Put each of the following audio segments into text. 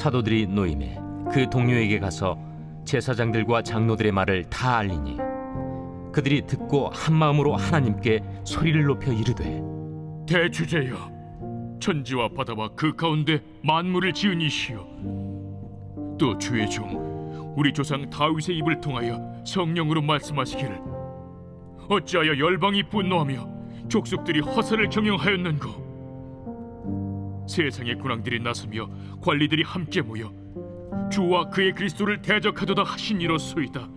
사도들이 노임에 그 동료에게 가서 제사장들과 장로들의 말을 다 알리니 그들이 듣고 한 마음으로 하나님께 소리를 높여 이르되, 대주제여, 천지와 바다와 그 가운데 만물을 지은 이시여, 또 주의 종 우리 조상 다윗의 입을 통하여 성령으로 말씀하시기를, 어찌하여 열방이 분노하며 족속들이 허사를 경영하였는고. 세상의 군왕들이 나서며 관리들이 함께 모여 주와 그의 그리스도를 대적하도다 하시니로소이다.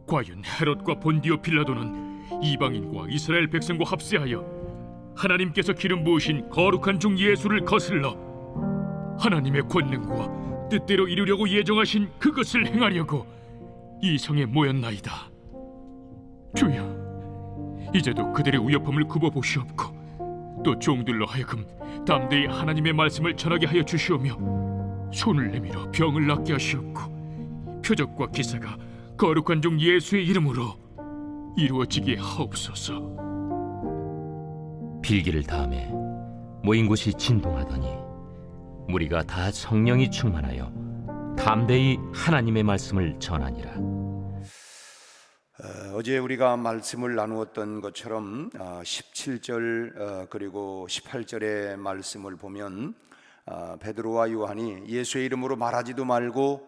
과연 헤롯과 본디오 빌라도는 이방인과 이스라엘 백성과 합세하여 하나님께서 기름 부으신 거룩한 종 예수를 거슬러 하나님의 권능과 뜻대로 이루려고 예정하신 그것을 행하려고 이 성에 모였나이다. 주여, 이제도 그들의 우여함을 굽어보시옵고 또 종들로 하여금 담대히 하나님의 말씀을 전하게 하여 주시오며 손을 내밀어 병을 낫게 하시옵고 표적과 기사가 거룩한 종 예수의 이름으로 이루어지게 하옵소서. 빌기를 다음에 모인 곳이 진동하더니 무리가 다 성령이 충만하여 담대히 하나님의 말씀을 전하니라. 어제 우리가 말씀을 나누었던 것처럼 17절 그리고 18절의 말씀을 보면 베드로와 요한이 예수의 이름으로 말하지도 말고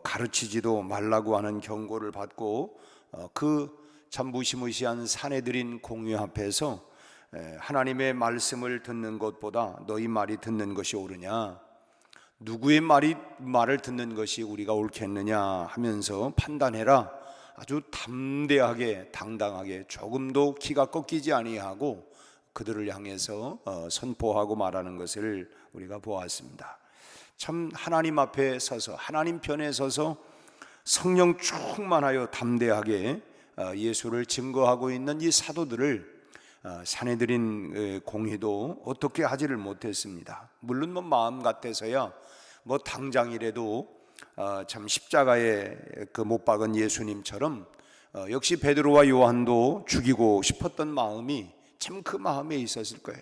가르치지도 말라고 하는 경고를 받고 그 참 무시무시한 사내들인 공회 앞에서 하나님의 말씀을 듣는 것보다 너희 말이 듣는 것이 옳으냐, 누구의 말을 듣는 것이 우리가 옳겠느냐 하면서 판단해라. 아주 담대하게 당당하게 조금도 기가 꺾이지 아니하고 그들을 향해서 선포하고 말하는 것을 우리가 보았습니다. 참 하나님 앞에 서서 하나님 편에 서서 성령 충만하여 담대하게 예수를 증거하고 있는 이 사도들을 사내들인 공회도 어떻게 하지를 못했습니다. 물론 마음 같아서야 당장이라도 참 십자가에 못 박은 예수님처럼 역시 베드로와 요한도 죽이고 싶었던 마음이 참 그 마음에 있었을 거예요.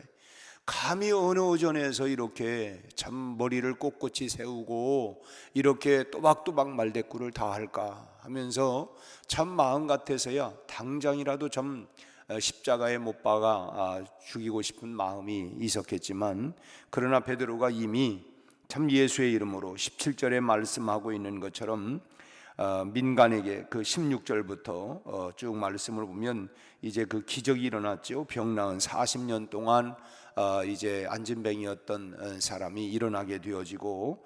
감히 어느 오전에서 이렇게 참 머리를 꼿꼿이 세우고 이렇게 또박또박 말대꾸를 다 할까 하면서 참 마음 같아서야 당장이라도 좀 십자가에 못 박아 죽이고 싶은 마음이 있었겠지만, 그러나 베드로가 이미 참 예수의 이름으로 17절에 말씀하고 있는 것처럼 민간에게 그 16절부터 쭉 말씀을 보면 이제 그 기적이 일어났죠. 병 나은 40년 동안 이제 안진뱅이였던 사람이 일어나게 되어지고,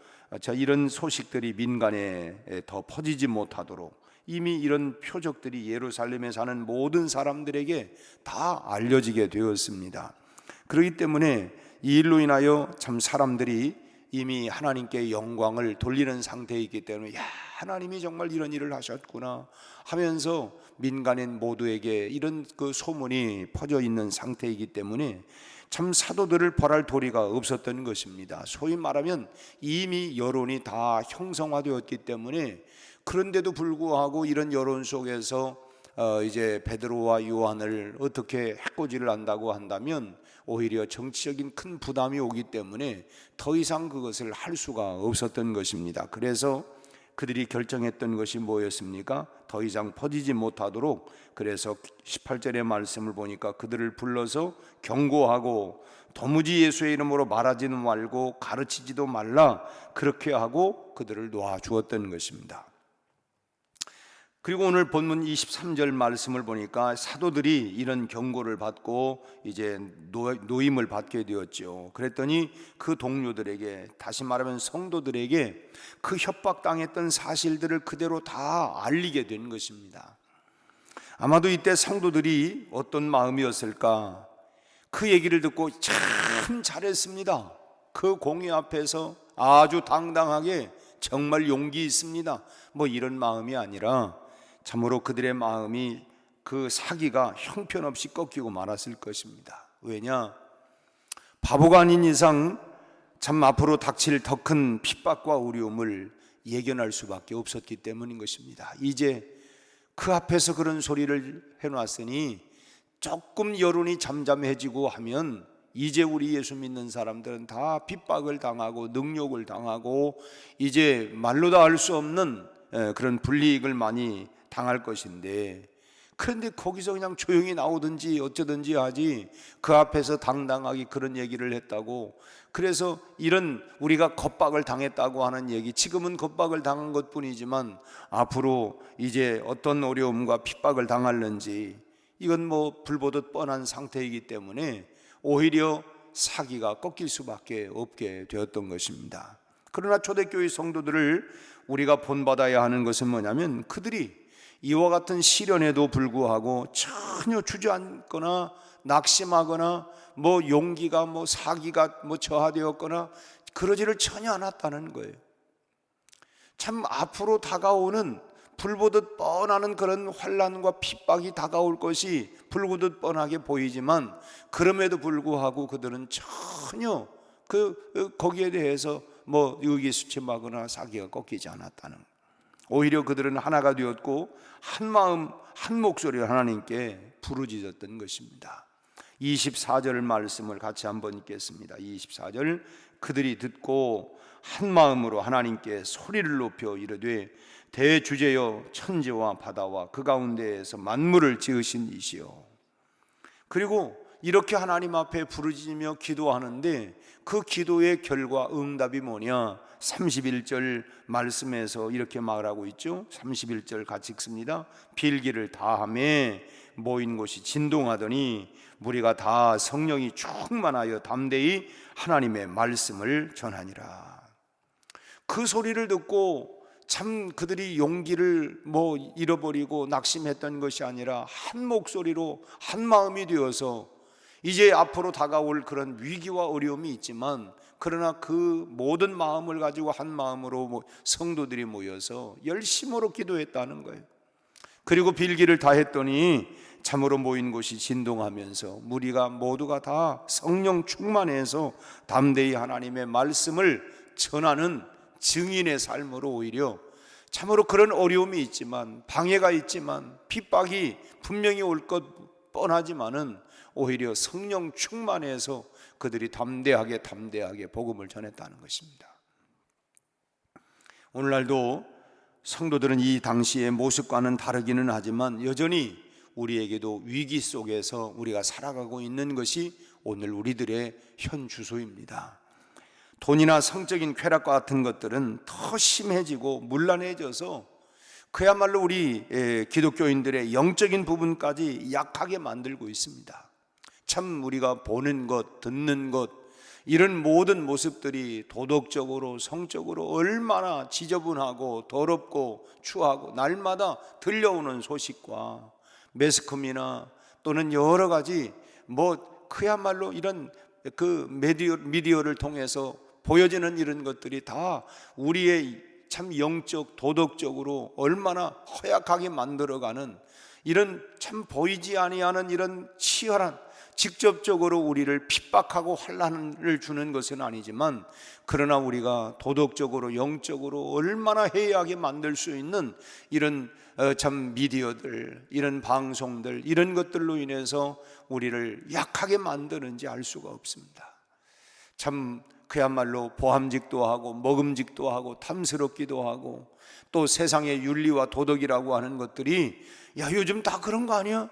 이런 소식들이 민간에 더 퍼지지 못하도록 이미 이런 표적들이 예루살렘에 사는 모든 사람들에게 다 알려지게 되었습니다. 그렇기 때문에 이 일로 인하여 참 사람들이 이미 하나님께 영광을 돌리는 상태에 있기 때문에, 야, 하나님이 정말 이런 일을 하셨구나 하면서 민간인 모두에게 이런 그 소문이 퍼져 있는 상태이기 때문에 참 사도들을 벌할 도리가 없었던 것입니다. 소위 말하면 이미 여론이 다 형성화되었기 때문에, 그런데도 불구하고 이런 여론 속에서 이제 베드로와 요한을 어떻게 해코지를 한다고 한다면 오히려 정치적인 큰 부담이 오기 때문에 더 이상 그것을 할 수가 없었던 것입니다. 그래서 그들이 결정했던 것이 뭐였습니까? 더 이상 퍼지지 못하도록, 그래서 18절의 말씀을 보니까 그들을 불러서 경고하고 도무지 예수의 이름으로 말하지는 말고 가르치지도 말라, 그렇게 하고 그들을 놓아주었던 것입니다. 그리고 오늘 본문 23절 말씀을 보니까 사도들이 이런 경고를 받고 이제 노임을 받게 되었죠. 그랬더니 그 동료들에게, 다시 말하면 성도들에게 그 협박당했던 사실들을 그대로 다 알리게 된 것입니다. 아마도 이때 성도들이 어떤 마음이었을까? 그 얘기를 듣고 참 잘했습니다. 그 공회 앞에서 아주 당당하게 정말 용기 있습니다, 이런 마음이 아니라 참으로 그들의 마음이 그 사기가 형편없이 꺾이고 말았을 것입니다. 왜냐? 바보가 아닌 이상 참 앞으로 닥칠 더 큰 핍박과 어려움을 예견할 수밖에 없었기 때문인 것입니다. 이제 그 앞에서 그런 소리를 해놨으니 조금 여론이 잠잠해지고 하면 이제 우리 예수 믿는 사람들은 다 핍박을 당하고 능욕을 당하고 이제 말로 다 할 수 없는 그런 불이익을 많이 당할 것인데, 그런데 거기서 그냥 조용히 나오든지 어쩌든지 하지 그 앞에서 당당하게 그런 얘기를 했다고, 그래서 이런 우리가 겁박을 당했다고 하는 얘기, 지금은 겁박을 당한 것뿐이지만 앞으로 이제 어떤 어려움과 핍박을 당할는지 이건 뭐 불보듯 뻔한 상태이기 때문에 오히려 사기가 꺾일 수밖에 없게 되었던 것입니다. 그러나 초대교회 성도들을 우리가 본받아야 하는 것은 뭐냐면, 그들이 이와 같은 시련에도 불구하고 전혀 주저앉거나 낙심하거나 뭐 용기가 뭐 사기가 뭐 저하되었거나 그러지를 전혀 않았다는 거예요. 참 앞으로 다가오는 불보듯 뻔하는 그런 환난과 핍박이 다가올 것이 불보듯 뻔하게 보이지만, 그럼에도 불구하고 그들은 전혀 거기에 대해서 뭐 의기소침하거나 사기가 꺾이지 않았다는 거예요. 오히려 그들은 하나가 되었고 한 마음 한 목소리로 하나님께 부르짖었던 것입니다. 24절 말씀을 같이 한번 읽겠습니다. 24절, 그들이 듣고 한 마음으로 하나님께 소리를 높여 이르되 대주제여 천지와 바다와 그 가운데에서 만물을 지으신 이시여. 그리고 이렇게 하나님 앞에 부르짖으며 기도하는데 그 기도의 결과 응답이 뭐냐? 31절 말씀에서 이렇게 말하고 있죠. 31절 같이 읽습니다. 빌기를 다하매 모인 곳이 진동하더니 무리가 다 성령이 충만하여 담대히 하나님의 말씀을 전하니라. 그 소리를 듣고 참 그들이 용기를 뭐 잃어버리고 낙심했던 것이 아니라 한 목소리로 한 마음이 되어서 이제 앞으로 다가올 그런 위기와 어려움이 있지만, 그러나 그 모든 마음을 가지고 한 마음으로 성도들이 모여서 열심으로 기도했다는 거예요. 그리고 빌기를 다 했더니 참으로 모인 곳이 진동하면서 무리가 모두가 다 성령 충만해서 담대히 하나님의 말씀을 전하는 증인의 삶으로, 오히려 참으로 그런 어려움이 있지만 방해가 있지만 핍박이 분명히 올 것 뻔하지만은 오히려 성령 충만해서 그들이 담대하게 복음을 전했다는 것입니다. 오늘날도 성도들은 이 당시의 모습과는 다르기는 하지만 여전히 우리에게도 위기 속에서 우리가 살아가고 있는 것이 오늘 우리들의 현 주소입니다. 돈이나 성적인 쾌락과 같은 것들은 더 심해지고 문란해져서 그야말로 우리 기독교인들의 영적인 부분까지 약하게 만들고 있습니다. 참 우리가 보는 것, 듣는 것, 이런 모든 모습들이 도덕적으로 성적으로 얼마나 지저분하고 더럽고 추하고 날마다 들려오는 소식과 매스컴이나 또는 여러 가지 그야말로 이런 그 미디어를 통해서 보여지는 이런 것들이 다 우리의 참 영적 도덕적으로 얼마나 허약하게 만들어가는, 이런 참 보이지 아니하는 이런 치열한, 직접적으로 우리를 핍박하고 환난을 주는 것은 아니지만 그러나 우리가 도덕적으로 영적으로 얼마나 해이하게 만들 수 있는 이런 참 미디어들, 이런 방송들, 이런 것들로 인해서 우리를 약하게 만드는지 알 수가 없습니다. 참 그야말로 보함직도 하고 먹음직도 하고 탐스럽기도 하고, 또 세상의 윤리와 도덕이라고 하는 것들이 야 요즘 다 그런 거 아니야?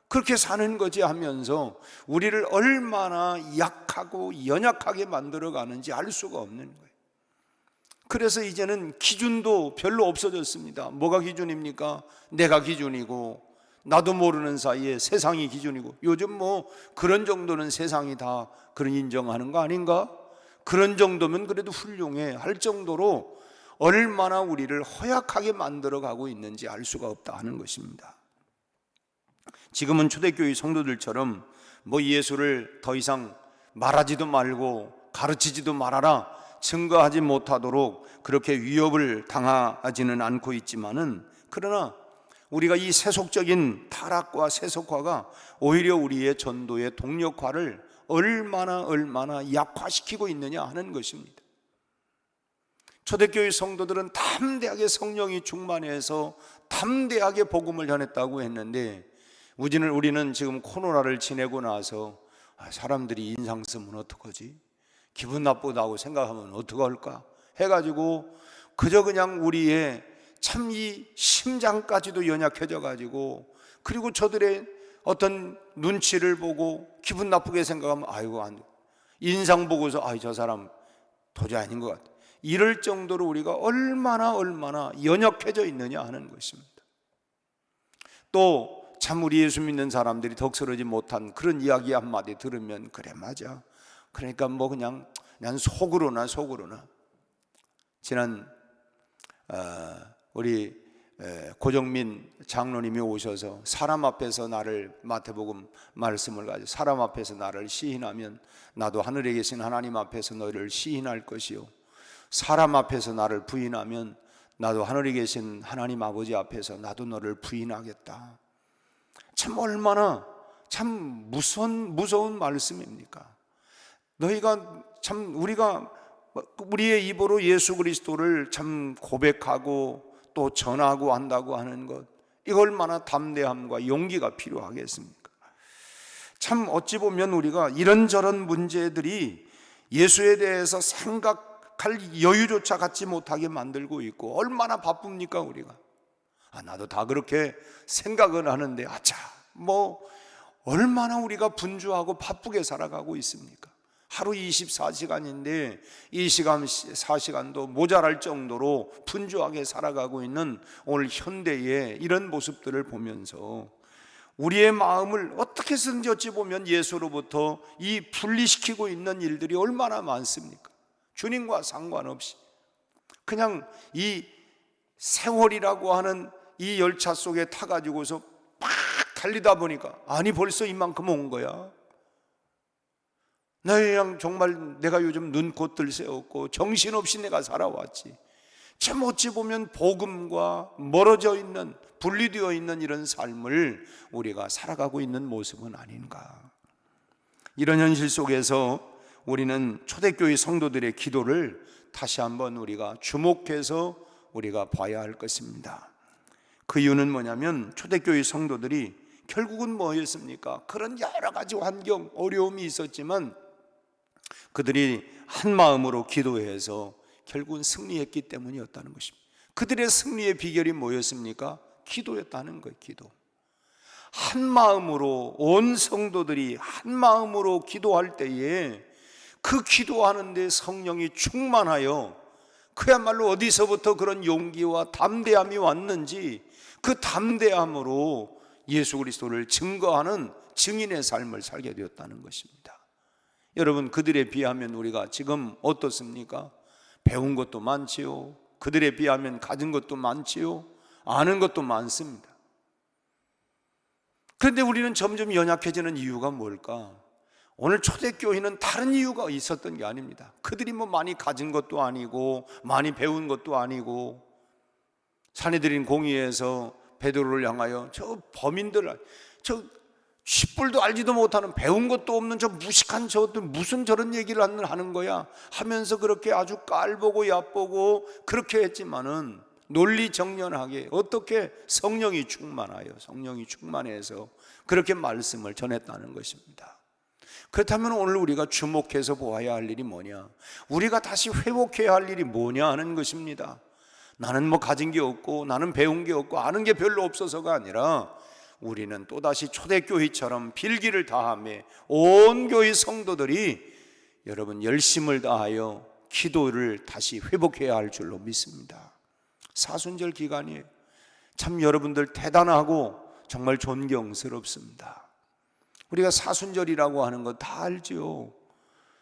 그렇게 사는 거지 하면서 우리를 얼마나 약하고 연약하게 만들어가는지 알 수가 없는 거예요. 그래서 이제는 기준도 별로 없어졌습니다. 뭐가 기준입니까? 내가 기준이고 나도 모르는 사이에 세상이 기준이고, 요즘 그런 정도는 세상이 다 그런 인정하는 거 아닌가? 그런 정도면 그래도 훌륭해 할 정도로 얼마나 우리를 허약하게 만들어가고 있는지 알 수가 없다 하는 것입니다. 지금은 초대교회 성도들처럼 예수를 더 이상 말하지도 말고 가르치지도 말아라, 증거하지 못하도록 그렇게 위협을 당하지는 않고 있지만은, 그러나 우리가 이 세속적인 타락과 세속화가 오히려 우리의 전도의 동력화를 얼마나 약화시키고 있느냐 하는 것입니다. 초대교회 성도들은 담대하게 성령이 충만해서 담대하게 복음을 전했다고 했는데, 우리는 지금 코로나를 지내고 나서 사람들이 인상 쓰면 어떡하지? 기분 나쁘다고 생각하면 어떡할까? 해가지고 그저 그냥 우리의 참 이 심장까지도 연약해져 가지고, 그리고 저들의 어떤 눈치를 보고 기분 나쁘게 생각하면 아이고 안 돼. 인상 보고서 아이 저 사람 도저히 아닌 것 같아. 이럴 정도로 우리가 얼마나 연약해져 있느냐 하는 것입니다. 또 참 우리 예수 믿는 사람들이 덕스러지 못한 그런 이야기 한마디 들으면 그래 맞아. 그러니까 뭐 그냥 난 속으로나 지난 우리 고정민 장로님이 오셔서 사람 앞에서 나를, 마태복음 말씀을 가지고 사람 앞에서 나를 시인하면 나도 하늘에 계신 하나님 앞에서 너희를 시인할 것이요, 사람 앞에서 나를 부인하면 나도 하늘에 계신 하나님 아버지 앞에서 나도 너를 부인하겠다. 참 얼마나 참 무서운 말씀입니까? 너희가 참 우리가 우리의 입으로 예수 그리스도를 참 고백하고 또 전하고 한다고 하는 것, 이거 얼마나 담대함과 용기가 필요하겠습니까? 참 어찌 보면 우리가 이런저런 문제들이 예수에 대해서 생각할 여유조차 갖지 못하게 만들고 있고, 얼마나 바쁩니까 우리가? 나도 다 그렇게 생각은 하는데 뭐 얼마나 우리가 분주하고 바쁘게 살아가고 있습니까? 하루 24시간인데 이 시간 4시간도 모자랄 정도로 분주하게 살아가고 있는 오늘 현대의 이런 모습들을 보면서 우리의 마음을 어떻게 해서든지 어찌 보면 예수로부터 이 분리시키고 있는 일들이 얼마나 많습니까? 주님과 상관없이 그냥 이 세월이라고 하는 이 열차 속에 타가지고서 막 달리다 보니까 아니 벌써 이만큼 온 거야. 그냥 정말 내가 요즘 눈꽃들 세웠고 정신없이 내가 살아왔지. 참 어찌 보면 복음과 멀어져 있는, 분리되어 있는 이런 삶을 우리가 살아가고 있는 모습은 아닌가. 이런 현실 속에서 우리는 초대교회 성도들의 기도를 다시 한번 우리가 주목해서 우리가 봐야 할 것입니다. 그 이유는 뭐냐면 초대교회 성도들이 결국은 뭐였습니까? 그런 여러 가지 환경, 어려움이 있었지만 그들이 한 마음으로 기도해서 결국은 승리했기 때문이었다는 것입니다. 그들의 승리의 비결이 뭐였습니까? 기도였다는 거예요. 기도. 한 마음으로, 온 성도들이 한 마음으로 기도할 때에 그 기도하는데 성령이 충만하여 그야말로 어디서부터 그런 용기와 담대함이 왔는지 그 담대함으로 예수 그리스도를 증거하는 증인의 삶을 살게 되었다는 것입니다. 여러분, 그들에 비하면 우리가 지금 어떻습니까? 배운 것도 많지요. 그들에 비하면 가진 것도 많지요. 아는 것도 많습니다. 그런데 우리는 점점 연약해지는 이유가 뭘까? 오늘 초대교회는 다른 이유가 있었던 게 아닙니다. 그들이 뭐 많이 가진 것도 아니고 많이 배운 것도 아니고, 사내들인 공의에서 베드로를 향하여 저 범인들, 저 칡불도 알지도 못하는, 배운 것도 없는 저 무식한 저들 무슨 저런 얘기를 하는 거야 하면서 그렇게 아주 깔보고 얕보고 그렇게 했지만은 논리정연하게 어떻게 성령이 충만해서 그렇게 말씀을 전했다는 것입니다. 그렇다면 오늘 우리가 주목해서 보아야 할 일이 뭐냐, 우리가 다시 회복해야 할 일이 뭐냐 하는 것입니다. 나는 뭐 가진 게 없고 나는 배운 게 없고 아는 게 별로 없어서가 아니라 우리는 또다시 초대교회처럼 필기를 다하며 온 교회 성도들이 여러분 열심을 다하여 기도를 다시 회복해야 할 줄로 믿습니다. 사순절 기간이에요. 참 여러분들 대단하고 정말 존경스럽습니다. 우리가 사순절이라고 하는 거 다 알죠.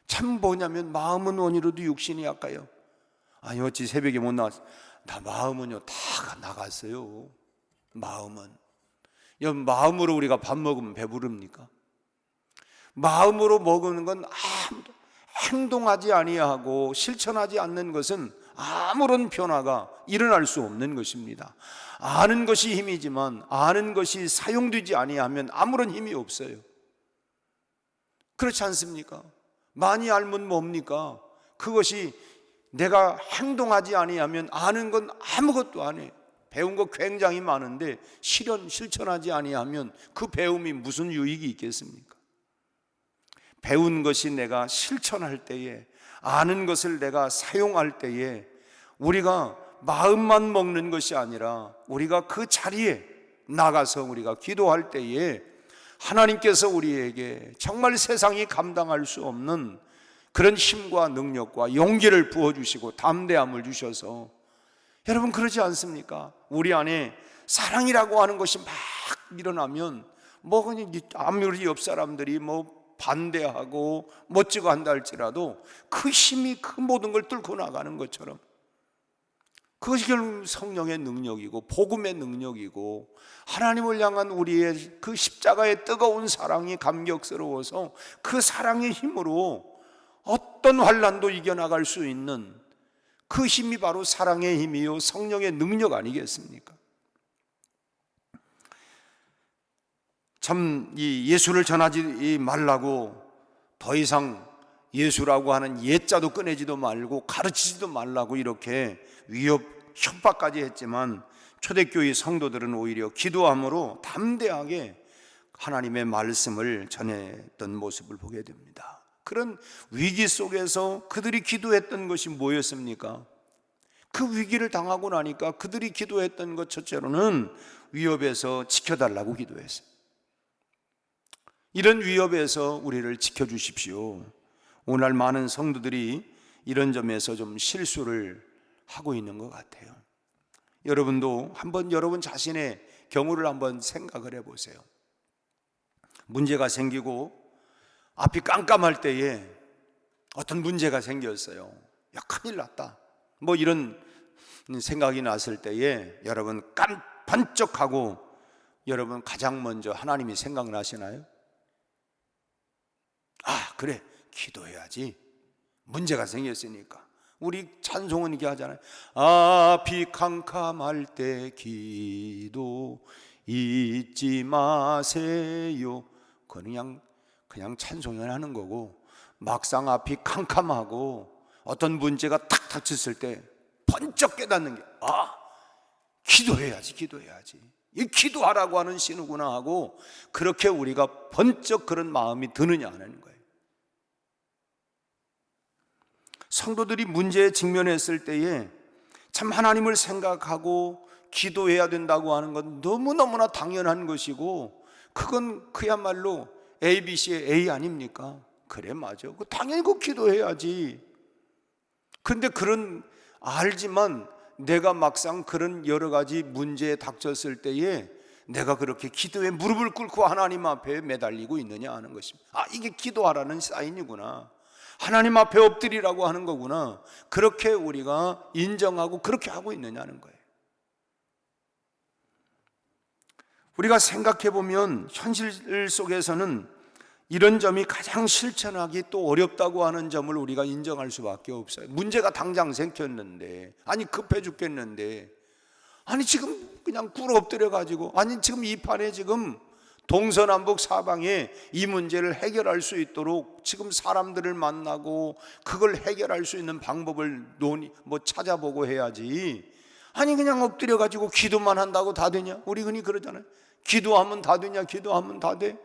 참 뭐냐면 마음은 원이로도 육신이 약해요. 아니 어찌 새벽에 못 나왔어? 나 마음은요 다 나갔어요. 마음으로 우리가 밥 먹으면 배부릅니까? 마음으로 먹는 건 아무도 행동하지 아니하고 실천하지 않는 것은 아무런 변화가 일어날 수 없는 것입니다. 아는 것이 힘이지만 아는 것이 사용되지 아니하면 아무런 힘이 없어요. 그렇지 않습니까? 많이 알면 뭡니까? 그것이 내가 행동하지 아니하면 아는 건 아무것도 안 해요. 배운 거 굉장히 많은데 실천하지 아니하면 그 배움이 무슨 유익이 있겠습니까? 배운 것이 내가 실천할 때에, 아는 것을 내가 사용할 때에 우리가 마음만 먹는 것이 아니라 우리가 그 자리에 나가서 우리가 기도할 때에 하나님께서 우리에게 정말 세상이 감당할 수 없는 그런 힘과 능력과 용기를 부어주시고 담대함을 주셔서, 여러분 그러지 않습니까? 우리 안에 사랑이라고 하는 것이 막 일어나면 뭐 그냥 아무리 옆 사람들이 뭐 반대하고 멋지고 한다 할지라도 그 힘이 그 모든 걸 뚫고 나가는 것처럼, 그것이 결국 성령의 능력이고 복음의 능력이고 하나님을 향한 우리의 그 십자가의 뜨거운 사랑이 감격스러워서 그 사랑의 힘으로 어떤 환난도 이겨나갈 수 있는 그 힘이 바로 사랑의 힘이요 성령의 능력 아니겠습니까? 참 이 예수를 전하지 말라고 더 이상 예수라고 하는 옛자도 꺼내지도 말고 가르치지도 말라고 이렇게 위협 협박까지 했지만 초대교회 성도들은 오히려 기도함으로 담대하게 하나님의 말씀을 전했던 모습을 보게 됩니다. 그런 위기 속에서 그들이 기도했던 것이 뭐였습니까? 그 위기를 당하고 나니까 그들이 기도했던 것 첫째로는 위협에서 지켜달라고 기도했어요. 이런 위협에서 우리를 지켜주십시오. 오늘 많은 성도들이 이런 점에서 좀 실수를 하고 있는 것 같아요. 여러분도 한번 여러분 자신의 경우를 한번 생각을 해보세요. 문제가 생기고 앞이 깜깜할 때에 어떤 문제가 생겼어요. 야, 큰일 났다, 뭐 이런 생각이 났을 때에 여러분 반쪽하고 여러분 가장 먼저 하나님이 생각나시나요? 아, 그래, 기도해야지. 문제가 생겼으니까. 우리 찬송은 이렇게 하잖아요. 앞이 캄캄할 때 기도 잊지 마세요. 그냥 찬송을 하는 거고, 막상 앞이 캄캄하고 어떤 문제가 탁 닥쳤을 때 번쩍 깨닫는 게, 아, 기도해야지. 이 기도하라고 하는 신호구나 하고, 그렇게 우리가 번쩍 그런 마음이 드느냐 하는 거예요. 성도들이 문제에 직면했을 때에 참 하나님을 생각하고 기도해야 된다고 하는 건 너무너무나 당연한 것이고, 그건 그야말로 ABC의 A 아닙니까? 그래, 맞아, 당연히 그 기도해야지. 근데 그런 알지만 내가 막상 그런 여러 가지 문제에 닥쳤을 때에 내가 그렇게 기도에 무릎을 꿇고 하나님 앞에 매달리고 있느냐 하는 것입니다. 아, 이게 기도하라는 사인이구나, 하나님 앞에 엎드리라고 하는 거구나, 그렇게 우리가 인정하고 그렇게 하고 있느냐는 거예요. 우리가 생각해 보면 현실 속에서는 이런 점이 가장 실천하기 또 어렵다고 하는 점을 우리가 인정할 수밖에 없어요. 문제가 당장 생겼는데, 아니 급해 죽겠는데, 아니 지금 그냥 꿇어 엎드려 가지고, 아니 지금 이 판에 지금 동서남북 사방에 이 문제를 해결할 수 있도록 지금 사람들을 만나고 그걸 해결할 수 있는 방법을 찾아보고 해야지. 아니 그냥 엎드려 가지고 기도만 한다고 다 되냐? 우리 흔히 그러잖아요. 기도하면 다 되냐? 기도하면 다 돼?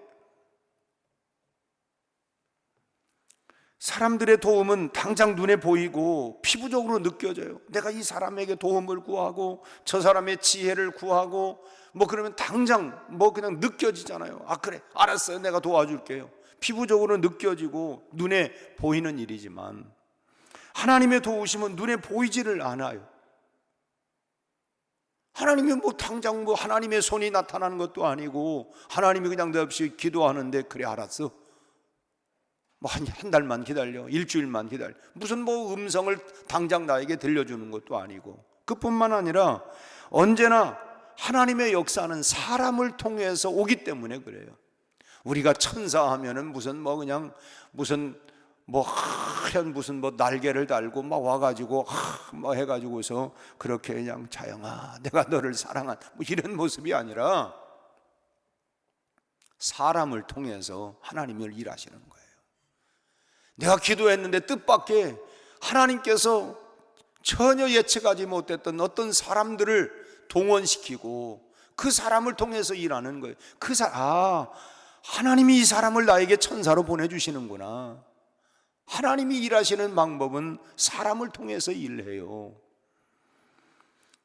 사람들의 도움은 당장 눈에 보이고 피부적으로 느껴져요. 내가 이 사람에게 도움을 구하고 저 사람의 지혜를 구하고 뭐 그러면 당장 뭐 그냥 느껴지잖아요. 아, 그래, 알았어요, 내가 도와줄게요. 피부적으로 느껴지고 눈에 보이는 일이지만, 하나님의 도우심은 눈에 보이지를 않아요. 하나님이 뭐 당장 뭐 하나님의 손이 나타나는 것도 아니고, 하나님이 그냥 너 없이 기도하는데 그래, 알았어, 뭐 한 달만 기다려, 일주일만 기다려, 무슨 뭐 음성을 당장 나에게 들려주는 것도 아니고, 그뿐만 아니라 언제나 하나님의 역사는 사람을 통해서 오기 때문에 그래요. 우리가 천사 하면은 무슨 하얀 무슨 날개를 달고 막 와가지고 뭐 해가지고서 그렇게 그냥 자영아 내가 너를 사랑한 뭐 이런 모습이 아니라 사람을 통해서 하나님을 일하시는 거예요. 내가 기도했는데 뜻밖의 하나님께서 전혀 예측하지 못했던 어떤 사람들을 동원시키고 그 사람을 통해서 일하는 거예요. 하나님이 이 사람을 나에게 천사로 보내주시는구나. 하나님이 일하시는 방법은 사람을 통해서 일해요.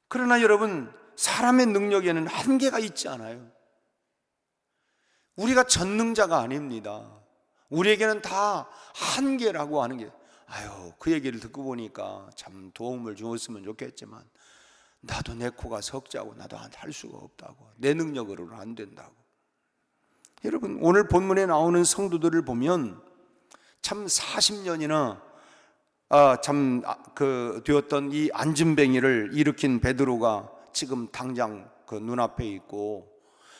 그러나 여러분, 사람의 능력에는 한계가 있지 않아요? 우리가 전능자가 아닙니다. 우리에게는 다 한계라고 하는 게, 그 얘기를 듣고 보니까 참 도움을 주었으면 좋겠지만 나도 내 코가 석자고 나도 할 수가 없다고, 내 능력으로는 안 된다고. 여러분, 오늘 본문에 나오는 성도들을 보면 참 40년이나 되었던 이 안진뱅이를 일으킨 베드로가 지금 당장 그 눈앞에 있고,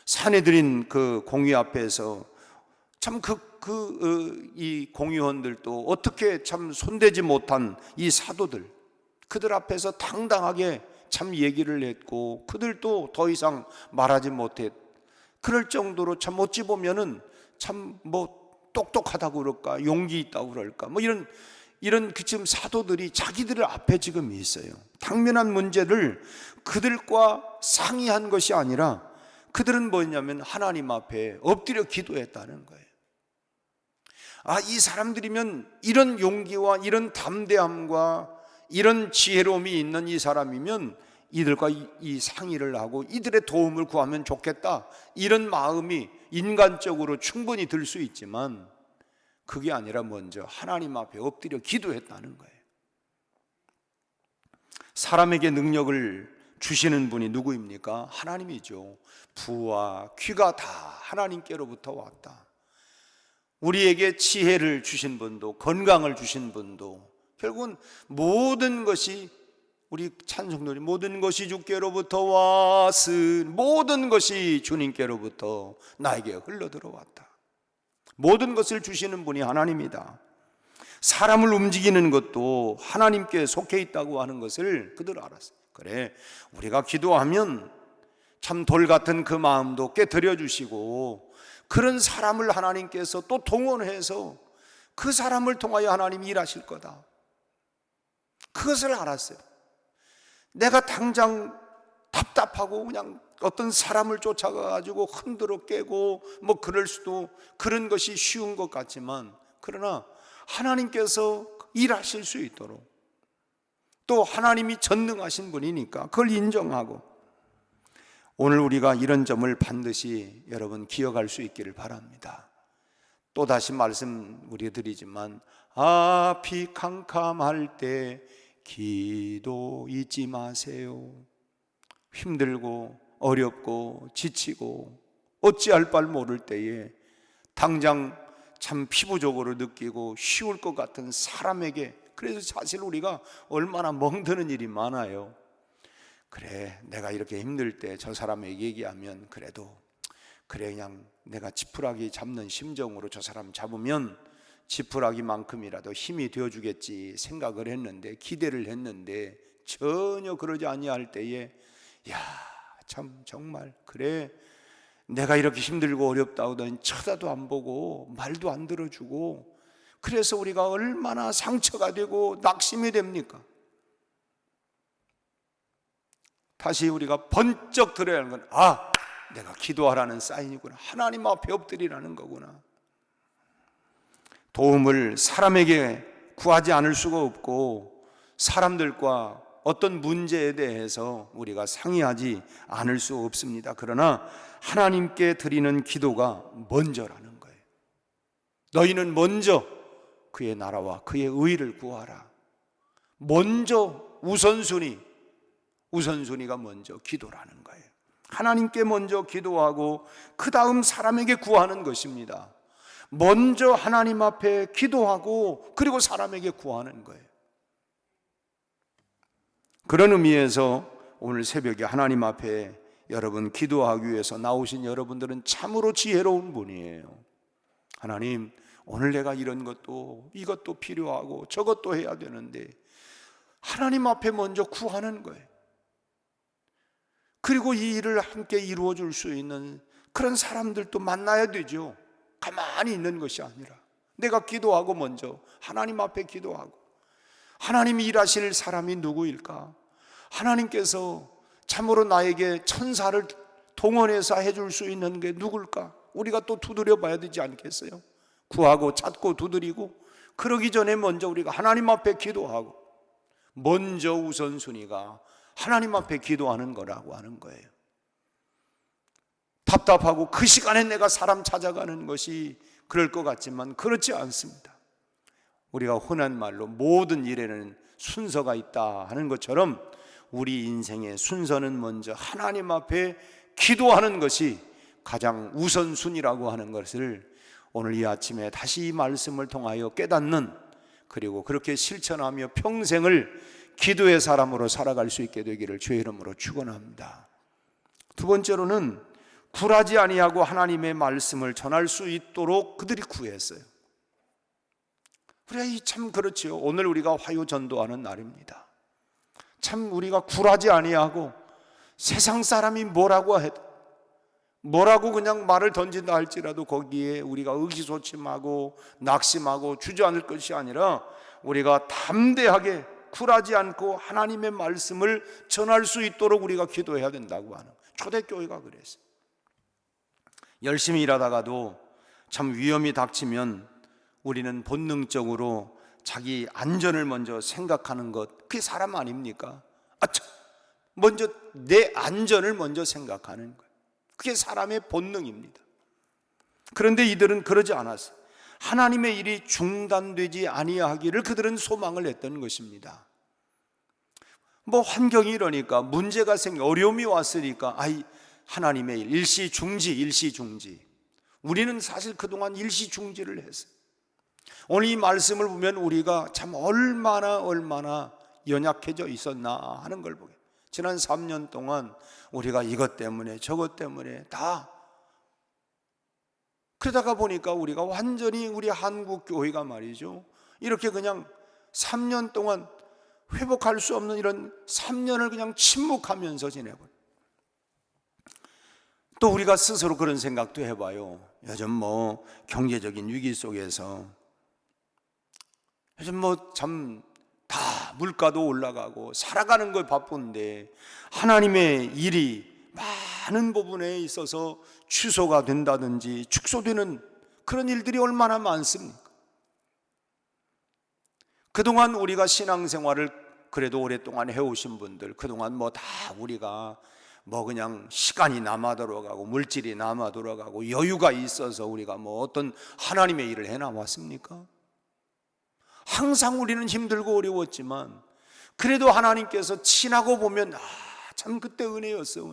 사내들인 그 공회 앞에서 참 이 공회원들도 어떻게 참 손대지 못한 이 사도들, 그들 앞에서 당당하게 참 얘기를 했고, 그들도 더 이상 말하지 못했. 그럴 정도로 참 어찌 보면은 참 똑똑하다고 그럴까, 용기 있다고 그럴까, 이런 그 지금 사도들이 자기들 앞에 지금 있어요. 당면한 문제를 그들과 상의한 것이 아니라 그들은 뭐냐면 하나님 앞에 엎드려 기도했다는 거예요. 이 사람들이면 이런 용기와 이런 담대함과 이런 지혜로움이 있는 이 사람이면 이들과 이 상의를 하고 이들의 도움을 구하면 좋겠다, 이런 마음이 인간적으로 충분히 들 수 있지만 그게 아니라 먼저 하나님 앞에 엎드려 기도했다는 거예요. 사람에게 능력을 주시는 분이 누구입니까? 하나님이죠. 부와 귀가 다 하나님께로부터 왔다. 우리에게 지혜를 주신 분도, 건강을 주신 분도, 결국은 모든 것이, 우리 찬송들이 모든 것이 주께로부터 왔으니, 모든 것이 주님께로부터 나에게 흘러들어왔다. 모든 것을 주시는 분이 하나님이다. 사람을 움직이는 것도 하나님께 속해 있다고 하는 것을 그들 알았어요. 그래, 우리가 기도하면 참 돌 같은 그 마음도 깨뜨려 주시고, 그런 사람을 하나님께서 또 동원해서 그 사람을 통하여 하나님이 일하실 거다. 그것을 알았어요. 내가 당장 답답하고 그냥 어떤 사람을 쫓아가가지고 흔들어 깨고 그럴 수도, 그런 것이 쉬운 것 같지만, 그러나 하나님께서 일하실 수 있도록, 또 하나님이 전능하신 분이니까 그걸 인정하고, 오늘 우리가 이런 점을 반드시 여러분 기억할 수 있기를 바랍니다. 또 다시 말씀 우리 드리지만, 앞이 캄캄할 때 기도 잊지 마세요. 힘들고 어렵고 지치고 어찌할 바를 모를 때에 당장 참 피부적으로 느끼고 쉬울 것 같은 사람에게, 그래서 사실 우리가 얼마나 멍드는 일이 많아요. 그래, 내가 이렇게 힘들 때 저 사람에게 얘기하면 그래도 그냥 내가 지푸라기 잡는 심정으로 저 사람 잡으면 지푸라기만큼이라도 힘이 되어주겠지 생각을 했는데, 기대를 했는데 전혀 그러지 아니할 때에, 참 정말 그래, 내가 이렇게 힘들고 어렵다 하더니 쳐다도 안 보고 말도 안 들어주고, 그래서 우리가 얼마나 상처가 되고 낙심이 됩니까? 다시 우리가 번쩍 들어야 하는 건, 내가 기도하라는 사인이구나, 하나님 앞에 엎드리라는 거구나. 도움을 사람에게 구하지 않을 수가 없고, 사람들과 어떤 문제에 대해서 우리가 상의하지 않을 수 없습니다. 그러나 하나님께 드리는 기도가 먼저라는 거예요. 너희는 먼저 그의 나라와 그의 의를 구하라. 먼저 우선순위가 먼저 기도라는 거예요. 하나님께 먼저 기도하고 그 다음 사람에게 구하는 것입니다. 먼저 하나님 앞에 기도하고 그리고 사람에게 구하는 거예요. 그런 의미에서 오늘 새벽에 하나님 앞에 여러분 기도하기 위해서 나오신 여러분들은 참으로 지혜로운 분이에요. 하나님, 오늘 내가 이런 것도 이것도 필요하고 저것도 해야 되는데, 하나님 앞에 먼저 구하는 거예요. 그리고 이 일을 함께 이루어 줄 수 있는 그런 사람들도 만나야 되죠. 가만히 있는 것이 아니라 내가 기도하고 먼저 하나님 앞에 기도하고, 하나님이 일하실 사람이 누구일까? 하나님께서 참으로 나에게 천사를 동원해서 해줄 수 있는 게 누굴까? 우리가 또 두드려 봐야 되지 않겠어요? 구하고 찾고 두드리고, 그러기 전에 먼저 우리가 하나님 앞에 기도하고, 먼저 우선순위가 하나님 앞에 기도하는 거라고 하는 거예요. 답답하고 그 시간에 내가 사람 찾아가는 것이 그럴 것 같지만 그렇지 않습니다. 우리가 흔한 말로 모든 일에는 순서가 있다 하는 것처럼 우리 인생의 순서는 먼저 하나님 앞에 기도하는 것이 가장 우선순위라고 하는 것을 오늘 이 아침에 다시 이 말씀을 통하여 깨닫는, 그리고 그렇게 실천하며 평생을 기도의 사람으로 살아갈 수 있게 되기를 주의 이름으로 축원합니다. 두 번째로는 굴하지 아니하고 하나님의 말씀을 전할 수 있도록 그들이 구했어요. 우리가 참 그렇지요. 오늘 우리가 화요 전도하는 날입니다. 참 우리가 굴하지 아니하고 세상 사람이 뭐라고 해도, 뭐라고 그냥 말을 던진다 할지라도 거기에 우리가 의기소침하고 낙심하고 주저앉을 것이 아니라 우리가 담대하게 굴하지 않고 하나님의 말씀을 전할 수 있도록 우리가 기도해야 된다고 하는, 초대교회가 그랬어요. 열심히 일하다가도 참 위험이 닥치면 우리는 본능적으로 자기 안전을 먼저 생각하는 것, 그게 사람 아닙니까? 먼저 내 안전을 먼저 생각하는 것, 그게 사람의 본능입니다. 그런데 이들은 그러지 않았어요. 하나님의 일이 중단되지 아니하기를 그들은 소망을 했던 것입니다. 뭐 환경이 이러니까, 문제가 어려움이 왔으니까 하나님의 일, 일시중지. 우리는 사실 그동안 일시중지를 했어요. 오늘 이 말씀을 보면 우리가 참 얼마나 연약해져 있었나 하는 걸 보게. 지난 3년 동안 우리가 이것 때문에 저것 때문에 다 그러다가 보니까 우리가 완전히 우리 한국 교회가 말이죠, 이렇게 그냥 3년 동안 회복할 수 없는 이런 3년을 그냥 침묵하면서 지내버려. 또 우리가 스스로 그런 생각도 해봐요. 요즘 뭐 경제적인 위기 속에서 요즘 뭐 참 다 물가도 올라가고 살아가는 걸 바쁜데 하나님의 일이 많은 부분에 있어서 취소가 된다든지 축소되는 그런 일들이 얼마나 많습니까? 그동안 우리가 신앙생활을 그래도 오랫동안 해오신 분들, 그동안 뭐 다 우리가 뭐 그냥 시간이 남아 돌아가고 물질이 남아 돌아가고 여유가 있어서 우리가 뭐 어떤 하나님의 일을 해나왔습니까? 항상 우리는 힘들고 어려웠지만 그래도 하나님께서 지나고 보면 참 그때 은혜였어.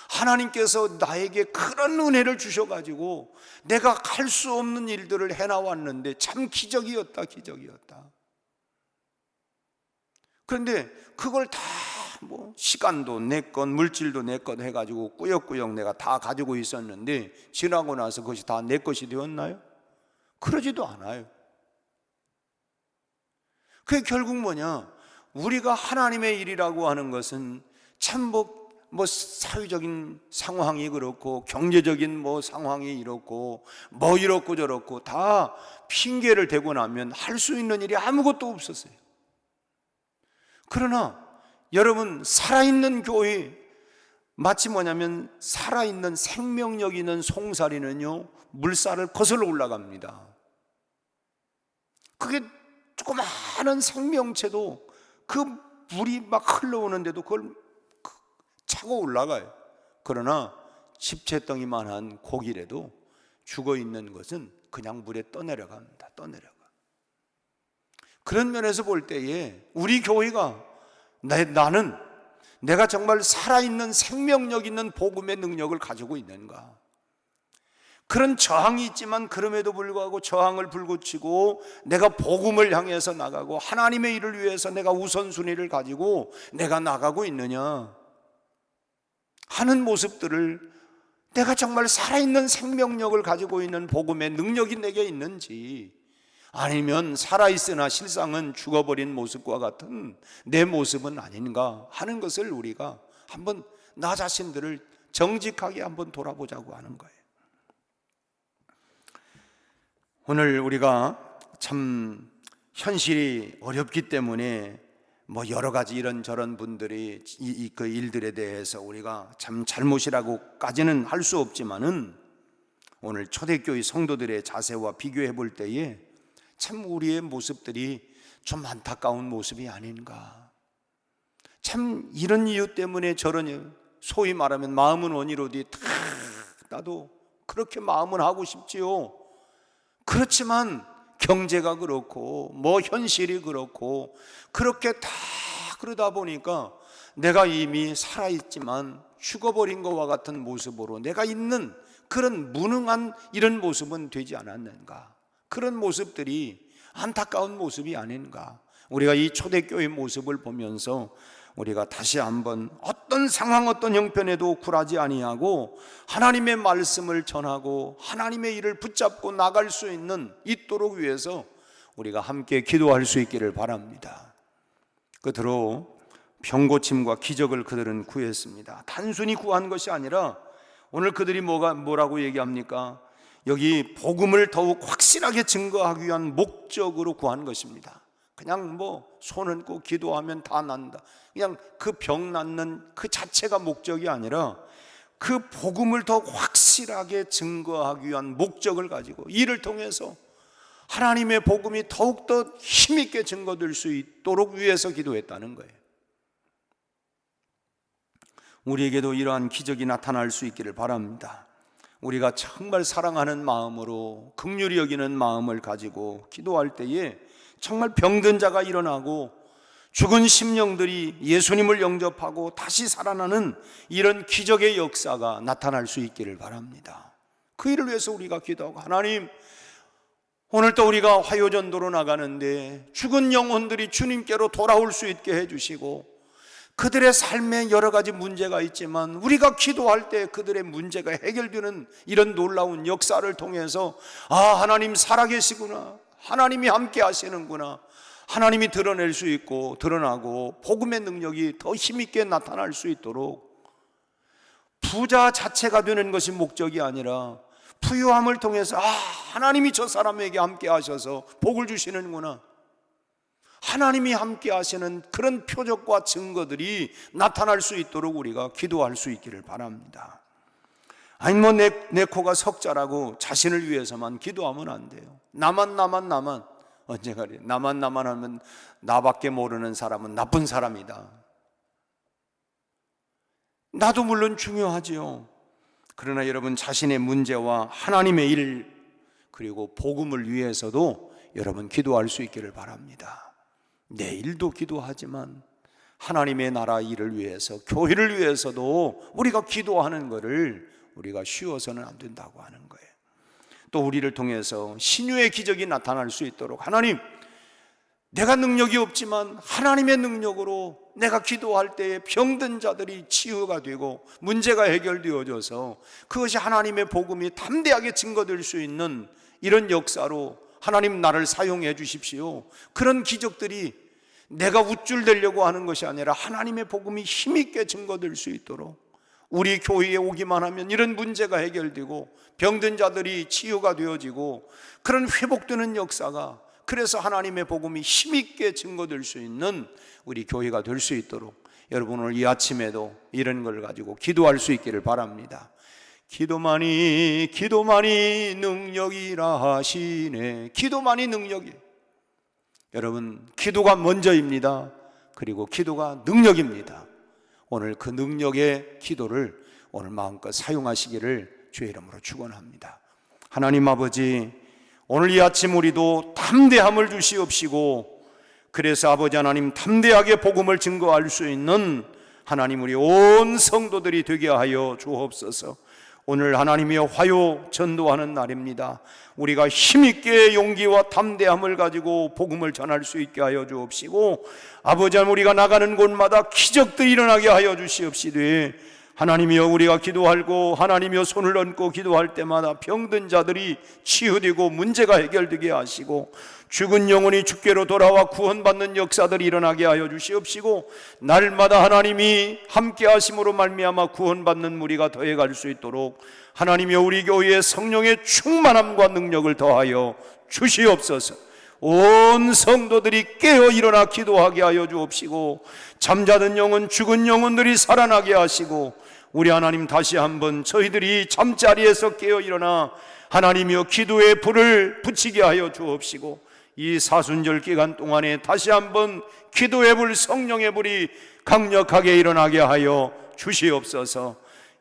하나님께서 나에게 그런 은혜를 주셔가지고 내가 할 수 없는 일들을 해나왔는데 참 기적이었다. 그런데 그걸 다 뭐 시간도 내 것, 물질도 내 것 해가지고 꾸역꾸역 내가 다 가지고 있었는데 지나고 나서 그것이 다 내 것이 되었나요? 그러지도 않아요. 그게 결국 뭐냐? 우리가 하나님의 일이라고 하는 것은 참 뭐 사회적인 상황이 그렇고 경제적인 뭐 상황이 이렇고 뭐 이렇고 저렇고 다 핑계를 대고 나면 할 수 있는 일이 아무것도 없었어요. 그러나 여러분, 살아있는 교회, 마치 뭐냐면 살아있는 생명력 있는 송사리는요 물살을 거슬러 올라갑니다. 그게 조그마한 생명체도 그 물이 막 흘러오는데도 그걸 차고 올라가요. 그러나 집채덩이만한 고기라도 죽어있는 것은 그냥 물에 떠내려갑니다. 그런 면에서 볼 때에 우리 교회가 나는 내가 정말 살아있는 생명력 있는 복음의 능력을 가지고 있는가? 그런 저항이 있지만 그럼에도 불구하고 저항을 불구치고 내가 복음을 향해서 나가고 하나님의 일을 위해서 내가 우선순위를 가지고 내가 나가고 있느냐 하는 모습들을, 내가 정말 살아있는 생명력을 가지고 있는 복음의 능력이 내게 있는지, 아니면 살아있으나 실상은 죽어버린 모습과 같은 내 모습은 아닌가 하는 것을 우리가 한번 나 자신들을 정직하게 한번 돌아보자고 하는 거예요. 오늘 우리가 참 현실이 어렵기 때문에 뭐 여러 가지 이런저런 분들이 그 일들에 대해서 우리가 참 잘못이라고까지는 할 수 없지만은 오늘 초대교회 성도들의 자세와 비교해 볼 때에 참 우리의 모습들이 좀 안타까운 모습이 아닌가. 참 이런 이유 때문에 저런, 소위 말하면 마음은 원이로되 다 나도 그렇게 마음은 하고 싶지요. 그렇지만 경제가 그렇고 뭐 현실이 그렇고 그렇게 다 그러다 보니까 내가 이미 살아있지만 죽어버린 것과 같은 모습으로 내가 있는 그런 무능한 이런 모습은 되지 않았는가. 그런 모습들이 안타까운 모습이 아닌가. 우리가 이 초대교회 모습을 보면서 우리가 다시 한번 어떤 상황 어떤 형편에도 굴하지 아니하고 하나님의 말씀을 전하고 하나님의 일을 붙잡고 나갈 수 있도록 위해서 우리가 함께 기도할 수 있기를 바랍니다. 끝으로 병고침과 기적을 그들은 구했습니다. 단순히 구한 것이 아니라 오늘 그들이 뭐라고 얘기합니까? 여기 복음을 더욱 확실하게 증거하기 위한 목적으로 구한 것입니다. 그냥 손 얹고 기도하면 다 난다, 그냥 그 병 낫는 그 자체가 목적이 아니라 그 복음을 더 확실하게 증거하기 위한 목적을 가지고 이를 통해서 하나님의 복음이 더욱더 힘있게 증거될 수 있도록 위해서 기도했다는 거예요. 우리에게도 이러한 기적이 나타날 수 있기를 바랍니다. 우리가 정말 사랑하는 마음으로 긍휼히 여기는 마음을 가지고 기도할 때에 정말 병든 자가 일어나고 죽은 심령들이 예수님을 영접하고 다시 살아나는 이런 기적의 역사가 나타날 수 있기를 바랍니다. 그 일을 위해서 우리가 기도하고, 하나님, 오늘 또 우리가 화요전도로 나가는데 죽은 영혼들이 주님께로 돌아올 수 있게 해주시고, 그들의 삶에 여러 가지 문제가 있지만 우리가 기도할 때 그들의 문제가 해결되는 이런 놀라운 역사를 통해서 하나님 살아계시구나, 하나님이 함께 하시는구나, 하나님이 드러낼 수 있고 드러나고 복음의 능력이 더 힘있게 나타날 수 있도록, 부자 자체가 되는 것이 목적이 아니라 부유함을 통해서 하나님이 저 사람에게 함께 하셔서 복을 주시는구나, 하나님이 함께 하시는 그런 표적과 증거들이 나타날 수 있도록 우리가 기도할 수 있기를 바랍니다. 아니 내 코가 석자라고 자신을 위해서만 기도하면 안 돼요. 나만 언제가 그래? 나만 하면 나밖에 모르는 사람은 나쁜 사람이다. 나도 물론 중요하지요. 그러나 여러분 자신의 문제와 하나님의 일 그리고 복음을 위해서도 여러분 기도할 수 있기를 바랍니다. 내 일도 기도하지만 하나님의 나라 일을 위해서, 교회를 위해서도 우리가 기도하는 것을 우리가 쉬워서는 안 된다고 하는 거예요. 또 우리를 통해서 신유의 기적이 나타날 수 있도록, 하나님, 내가 능력이 없지만 하나님의 능력으로 내가 기도할 때에 병든 자들이 치유가 되고 문제가 해결되어져서 그것이 하나님의 복음이 담대하게 증거될 수 있는 이런 역사로 하나님 나를 사용해 주십시오. 그런 기적들이 내가 우쭐대려고 하는 것이 아니라 하나님의 복음이 힘있게 증거될 수 있도록 우리 교회에 오기만 하면 이런 문제가 해결되고 병든 자들이 치유가 되어지고 그런 회복되는 역사가, 그래서 하나님의 복음이 힘있게 증거될 수 있는 우리 교회가 될 수 있도록 여러분 오늘 이 아침에도 이런 걸 가지고 기도할 수 있기를 바랍니다. 기도만이 능력이라 하시네. 기도만이 능력이에요. 여러분, 기도가 먼저입니다. 그리고 기도가 능력입니다. 오늘 그 능력의 기도를 오늘 마음껏 사용하시기를 주의 이름으로 축원합니다. 하나님 아버지, 오늘 이 아침 우리도 담대함을 주시옵시고, 그래서 아버지 하나님 담대하게 복음을 증거할 수 있는 하나님 우리 온 성도들이 되게 하여 주옵소서. 오늘 하나님의 화요 전도하는 날입니다. 우리가 힘있게 용기와 담대함을 가지고 복음을 전할 수 있게 하여 주옵시고, 아버지 하나님 우리가 나가는 곳마다 기적들이 일어나게 하여 주시옵시되, 하나님이여 우리가 기도하고 하나님이여 손을 얹고 기도할 때마다 병든 자들이 치유되고 문제가 해결되게 하시고 죽은 영혼이 주께로 돌아와 구원받는 역사들이 일어나게 하여 주시옵시고, 날마다 하나님이 함께 하심으로 말미암아 구원받는 무리가 더해갈 수 있도록 하나님이여 우리 교회의 성령의 충만함과 능력을 더하여 주시옵소서. 온 성도들이 깨어 일어나 기도하게 하여 주옵시고, 잠자던 영혼, 죽은 영혼들이 살아나게 하시고, 우리 하나님, 다시 한번 저희들이 잠자리에서 깨어 일어나 하나님이여 기도의 불을 붙이게 하여 주옵시고, 이 사순절 기간 동안에 다시 한번 기도의 불, 성령의 불이 강력하게 일어나게 하여 주시옵소서.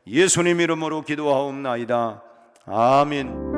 예수님 이름으로 기도하옵나이다. 아멘.